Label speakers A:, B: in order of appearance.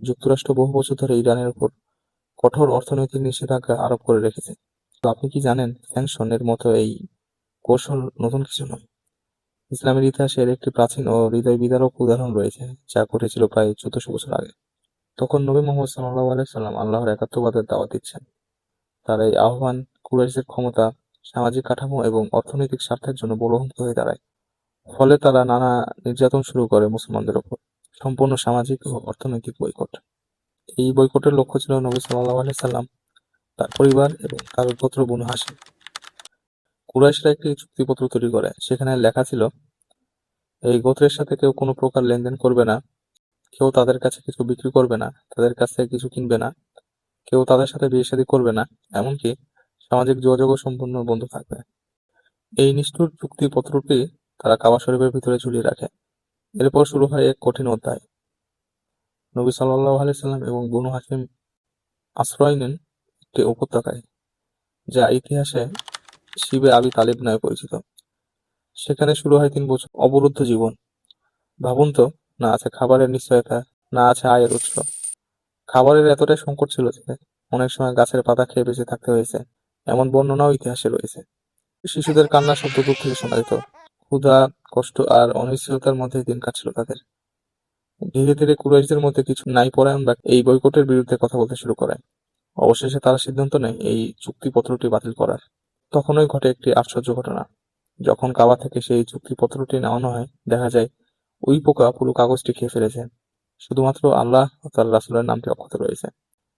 A: যুক্তরাষ্ট্র বহু বছর ধরে ইরানের উপর কঠোর অর্থনৈতিক নিষেধাজ্ঞা আরোপ করে রেখেছে। তো আপনি কি জানেন, স্যাংশন এর মতো এই কৌশল নতুন কিছু নয়। ইসলামের ইতিহাসে এর একটি প্রাচীন ও হৃদয় বিদারক উদাহরণ রয়েছে, যা ঘটেছিল প্রায় 1400 বছর আগে। তখন নবী মুহাম্মদ সাল্লাল্লাহু আলাইহি সাল্লাম আল্লাহর একাত্মবাদের দাওয়াত দিচ্ছেন। তার এই আহ্বান কুরাইশদের ক্ষমতা, সামাজিক কাঠামো এবং অর্থনৈতিক স্বার্থের জন্য বড় হুমকি হয়ে দাঁড়ায়। ফলে তারা নানা নির্যাতন শুরু করে মুসলমানদের উপর, সম্পূর্ণ সামাজিক ও অর্থনৈতিক বয়কট। এই বয়কটের লক্ষ্য ছিল নবী সাল্লাল্লাহু আলাইহি সাল্লাম, তার পরিবার এবং তার গোত্র বনু হাশিম। কুরাইশরা একটি চুক্তিপত্র তৈরি করে, সেখানে লেখা ছিল, এই গোত্রের সাথে কেউ কোনো প্রকার লেনদেন করবে না, কেউ তাদের কাছে কিছু বিক্রি করবে না, তাদের কাছ থেকে কিছু কিনবে না, কেউ তাদের সাথে বিয়ে শাদী করবে না, এমনকি সামাজিক যোগাযোগও সম্পূর্ণ বন্ধ থাকবে। এই নিষ্ঠুর চুক্তিপত্রটি তারা কাবা শরীফের ভিতরে ঝুলিয়ে রাখে। এরপর শুরু হয় এক কঠিন অধ্যায়। নবী সাল্লাল্লাহু আলাইহি সাল্লাম এবং বনু হাশিম আশ্রয় নেন একটি উপত্যকায়, যা ইতিহাসে শিবে আবি তালিব নামে পরিচিত। সেখানে শুরু হয় 3 বছর অবরুদ্ধ জীবন। ভাবুন তো, না আছে খাবারের নিশ্চয়তা, না আছে আয়ের উৎস। খাবারের এতটাই সংকট ছিল যে অনেক সময় গাছের পাতা খেয়ে বেঁচে থাকতে হয়েছে, এমন বর্ণনাও ইতিহাসে রয়েছে। শিশুদের কান্নার শব্দ দূর থেকে শোনা যেত। ক্ষুধা, কষ্ট আর অনিশ্চয়তার মধ্যে দিন কাটছিল তাদের। ধীরে ধীরে কুরাইশদের মধ্যে কিছু ন্যায়পরায়ণ ব্যক্তি এই বয়কটের বিরুদ্ধে কথা বলতে শুরু করে। অবশেষে তারা সিদ্ধান্ত নেয় এই চুক্তিপত্রটি বাতিল করার। তখনই ঘটে একটি আশ্চর্য ঘটনা। যখন কাবা থেকে সেই চুক্তিপত্রটি নামানো হয়, দেখা যায় ওই পোকা পুরো কাগজটি খেয়ে ফেলেছে। শুধুমাত্র আল্লাহ ও তার রাসূলের নামটি অক্ষত রয়েছে।